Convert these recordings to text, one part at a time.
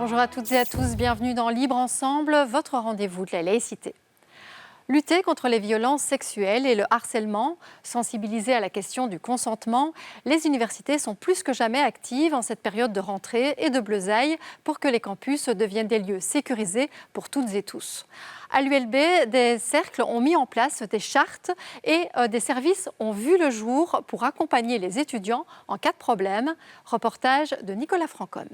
Bonjour à toutes et à tous, bienvenue dans Libre Ensemble, votre rendez-vous de la laïcité. Lutter contre les violences sexuelles et le harcèlement, sensibiliser à la question du consentement, les universités sont plus que jamais actives en cette période de rentrée et de bleusailles pour que les campus deviennent des lieux sécurisés pour toutes et tous. À l'ULB, des cercles ont mis en place des chartes et des services ont vu le jour pour accompagner les étudiants en cas de problème. Reportage de Nicolas Francom.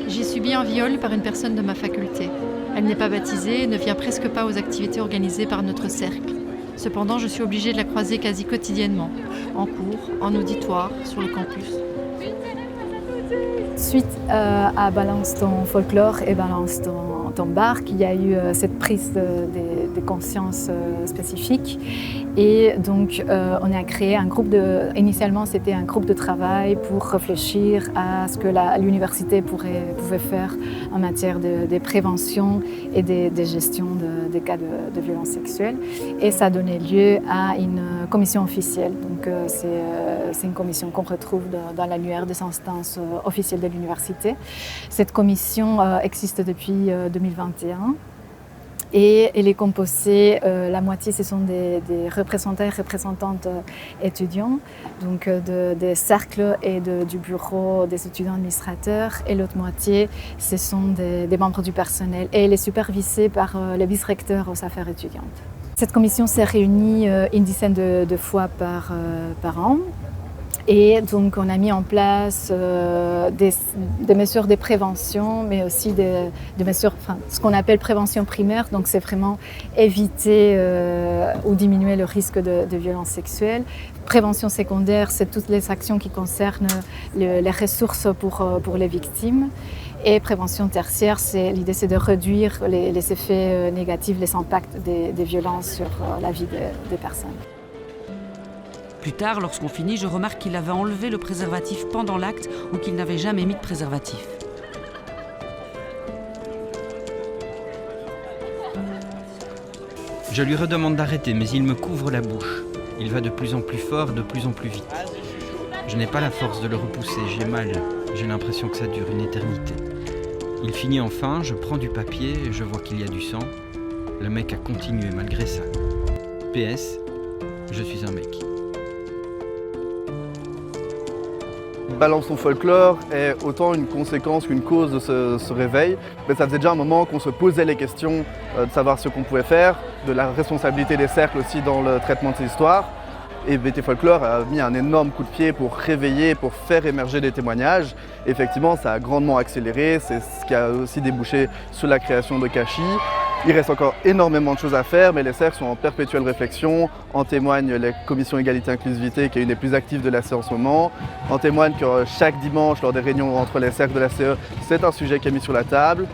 J'ai subi un viol par une personne de ma faculté. Elle n'est pas baptisée et ne vient presque pas aux activités organisées par notre cercle. Cependant, je suis obligée de la croiser quasi quotidiennement, en cours, en auditoire, sur le campus. Suite à Balance ton folklore et Balance ton barque, il y a eu cette prise de conscience spécifique. Et donc, on a créé un groupe initialement, c'était un groupe de travail pour réfléchir à ce que l'université pouvait faire en matière de prévention et de gestion des cas de violences sexuelles. Et ça a donné lieu à une commission officielle. Donc, c'est une commission qu'on retrouve dans l'annuaire des instances officielles de l'université. Cette commission existe depuis 2021. Et elle est composée, la moitié ce sont des représentants et représentantes étudiants, donc des cercles et du bureau des étudiants administrateurs, et l'autre moitié ce sont des membres du personnel, et elle est supervisée par le vice-recteur aux affaires étudiantes. Cette commission s'est réunie une dizaine de fois par an. Et donc, on a mis en place des mesures de prévention, mais aussi des mesures, ce qu'on appelle prévention primaire. Donc, c'est vraiment éviter ou diminuer le risque de violences sexuelles. Prévention secondaire, c'est toutes les actions qui concernent les ressources pour les victimes. Et prévention tertiaire, l'idée c'est de réduire les effets négatifs, les impacts des violences sur la vie des personnes. Plus tard, lorsqu'on finit, je remarque qu'il avait enlevé le préservatif pendant l'acte ou qu'il n'avait jamais mis de préservatif. Je lui redemande d'arrêter, mais il me couvre la bouche. Il va de plus en plus fort, de plus en plus vite. Je n'ai pas la force de le repousser, j'ai mal. J'ai l'impression que ça dure une éternité. Il finit enfin, je prends du papier et je vois qu'il y a du sang. Le mec a continué malgré ça. PS, je suis un mec. Balance ton folklore est autant une conséquence qu'une cause de ce réveil. Mais ça faisait déjà un moment qu'on se posait les questions de savoir ce qu'on pouvait faire, de la responsabilité des cercles aussi dans le traitement de ces histoires. Et BT Folklore a mis un énorme coup de pied pour réveiller, pour faire émerger des témoignages. Et effectivement, ça a grandement accéléré, c'est ce qui a aussi débouché sur la création de Kashi. Il reste encore énormément de choses à faire, mais les cercles sont en perpétuelle réflexion. En témoigne la commission égalité-inclusivité, qui est une des plus actives de la CE en ce moment. En témoigne que chaque dimanche, lors des réunions entre les cercles de la CE, c'est un sujet qui est mis sur la table.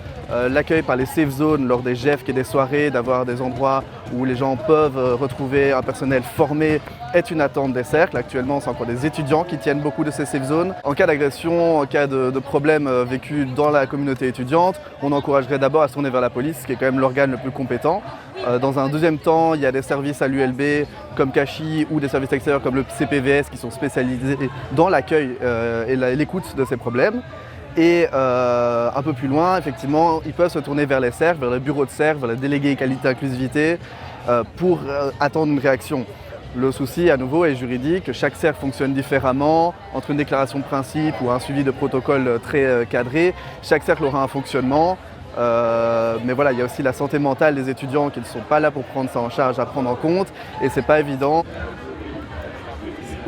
L'accueil par les safe zones lors des GEF, qui est des soirées, d'avoir des endroits où les gens peuvent retrouver un personnel formé, est une attente des cercles. Actuellement, c'est encore des étudiants qui tiennent beaucoup de ces safe zones. En cas d'agression, en cas de problèmes vécus dans la communauté étudiante, on encouragerait d'abord à se tourner vers la police, qui est quand même l'organe le plus compétent. Dans un deuxième temps, il y a des services à l'ULB comme Kashi ou des services extérieurs comme le CPVS qui sont spécialisés dans l'accueil et l'écoute de ces problèmes. Et un peu plus loin, effectivement, ils peuvent se tourner vers les cercles, vers les bureaux de cercle, vers les délégués égalité-inclusivité pour attendre une réaction. Le souci, à nouveau, est juridique. Chaque cercle fonctionne différemment. Entre une déclaration de principe ou un suivi de protocole très cadré, chaque cercle aura un fonctionnement. Mais voilà, il y a aussi la santé mentale des étudiants qui ne sont pas là pour prendre ça en charge, à prendre en compte. Et c'est pas évident.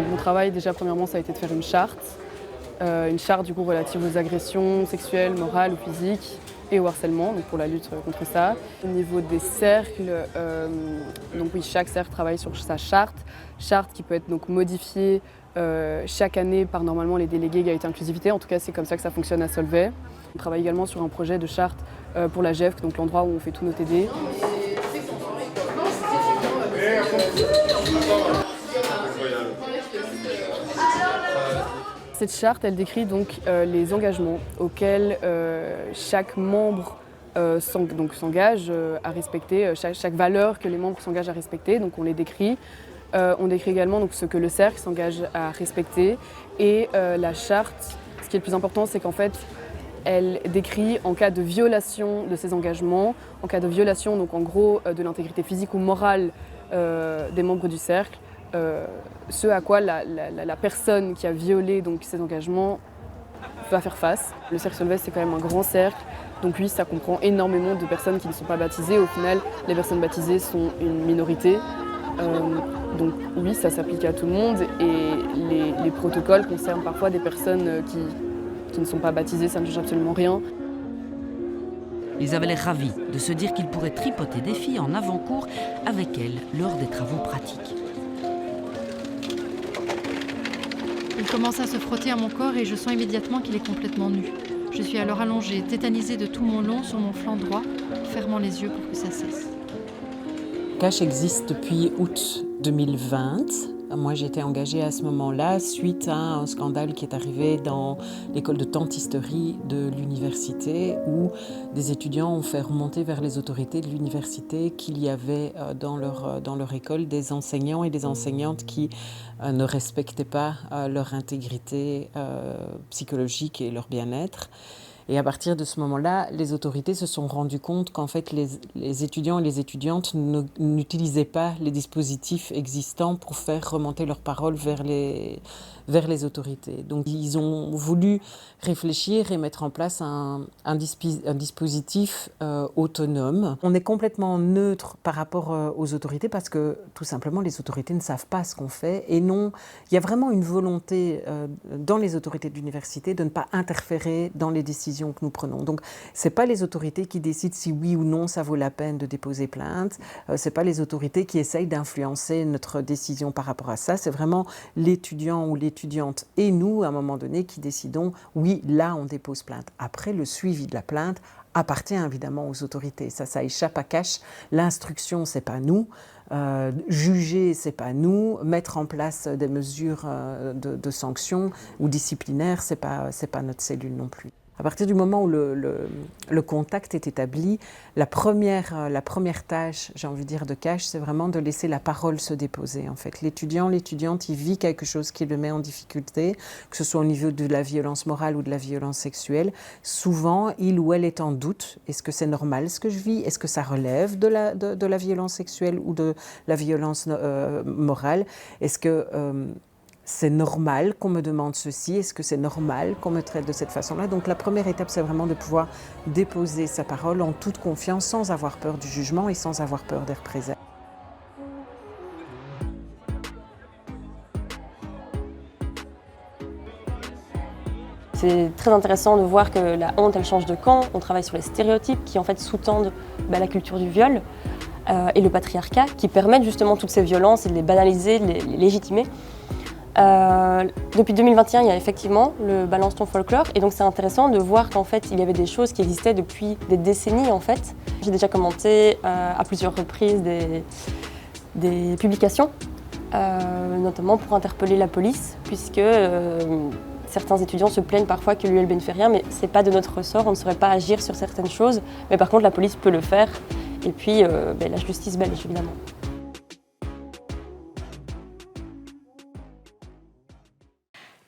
Mon travail, déjà, premièrement, ça a été de faire une charte du coup relative aux agressions sexuelles, morales ou physiques et au harcèlement, donc pour la lutte contre ça. Au niveau des cercles, donc oui, chaque cercle travaille sur sa charte qui peut être donc modifiée chaque année par normalement les délégués égalité-inclusivité. En tout cas, c'est comme ça que ça fonctionne à Solvay. On travaille également sur un projet de charte pour la GEF, donc l'endroit où on fait tous nos TD. Cette charte, elle décrit donc les engagements auxquels chaque membre s'engagent à respecter chaque valeur que les membres s'engagent à respecter. Donc on les décrit. On décrit également donc, ce que le cercle s'engage à respecter. Et la charte, ce qui est le plus important, c'est qu'en fait, elle décrit en cas de violation de ces engagements, en cas de violation, donc en gros, de l'intégrité physique ou morale des membres du cercle, ce à quoi la personne qui a violé donc, ces engagements va faire face. Le cercle Solvay, c'est quand même un grand cercle, donc oui, ça comprend énormément de personnes qui ne sont pas baptisées. Au final, les personnes baptisées sont une minorité. Donc oui, ça s'applique à tout le monde et les protocoles concernent parfois des personnes qui ne sont pas baptisées, ça ne change absolument rien. Ils avaient l'air ravis de se dire qu'ils pourraient tripoter des filles en avant-cours avec elles lors des travaux pratiques. Il commence à se frotter à mon corps et je sens immédiatement qu'il est complètement nu. Je suis alors allongée, tétanisée de tout mon long sur mon flanc droit, fermant les yeux pour que ça cesse. CACH existe depuis août 2020. Moi, j'ai été engagée à ce moment-là suite à un scandale qui est arrivé dans l'école de dentisterie de l'université où des étudiants ont fait remonter vers les autorités de l'université qu'il y avait dans leur école des enseignants et des enseignantes qui ne respectaient pas leur intégrité psychologique et leur bien-être. Et à partir de ce moment-là, les autorités se sont rendues compte qu'en fait, les étudiants et les étudiantes n'utilisaient pas les dispositifs existants pour faire remonter leurs paroles vers les autorités. Donc, ils ont voulu réfléchir et mettre en place un dispositif autonome. On est complètement neutre par rapport aux autorités parce que, tout simplement, les autorités ne savent pas ce qu'on fait. Et non, il y a vraiment une volonté dans les autorités de l'université de ne pas interférer dans les décisions que nous prenons. Donc, ce n'est pas les autorités qui décident si oui ou non ça vaut la peine de déposer plainte. Ce n'est pas les autorités qui essayent d'influencer notre décision par rapport à ça. C'est vraiment l'étudiant ou l'étudiante et nous, à un moment donné, qui décidons oui, là, on dépose plainte. Après, le suivi de la plainte appartient évidemment aux autorités. Ça échappe à CACH. L'instruction, c'est pas nous. Juger, c'est pas nous. Mettre en place des mesures de sanctions ou disciplinaires, c'est pas notre cellule non plus. À partir du moment où le contact est établi, la première tâche, j'ai envie de dire, de CACH, c'est vraiment de laisser la parole se déposer. En fait, l'étudiante, il vit quelque chose qui le met en difficulté, que ce soit au niveau de la violence morale ou de la violence sexuelle. Souvent, il ou elle est en doute. Est-ce que c'est normal ce que je vis? Est-ce que ça relève de la violence sexuelle ou de la violence morale? Est-ce que c'est normal qu'on me demande ceci? Est-ce que c'est normal qu'on me traite de cette façon-là? Donc la première étape, c'est vraiment de pouvoir déposer sa parole en toute confiance, sans avoir peur du jugement et sans avoir peur des représailles. C'est très intéressant de voir que la honte, elle change de camp. On travaille sur les stéréotypes qui en fait sous-tendent la culture du viol et le patriarcat, qui permettent justement toutes ces violences et de les banaliser, de les légitimer. Depuis 2021, il y a effectivement le Balance ton folklore et donc c'est intéressant de voir qu'en fait il y avait des choses qui existaient depuis des décennies en fait. J'ai déjà commenté à plusieurs reprises des publications, notamment pour interpeller la police puisque certains étudiants se plaignent parfois que l'ULB ne fait rien, mais c'est pas de notre ressort, on ne saurait pas agir sur certaines choses, mais par contre la police peut le faire et puis la justice belge évidemment.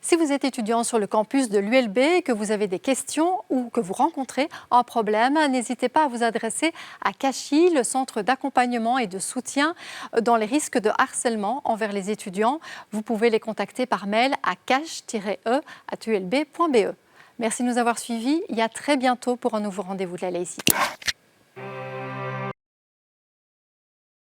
Si vous êtes étudiant sur le campus de l'ULB et que vous avez des questions ou que vous rencontrez un problème, n'hésitez pas à vous adresser à CACHI, le centre d'accompagnement et de soutien dans les risques de harcèlement envers les étudiants. Vous pouvez les contacter par mail à cache-e@ulb.be. Merci de nous avoir suivis et à très bientôt pour un nouveau rendez-vous de la laïcité.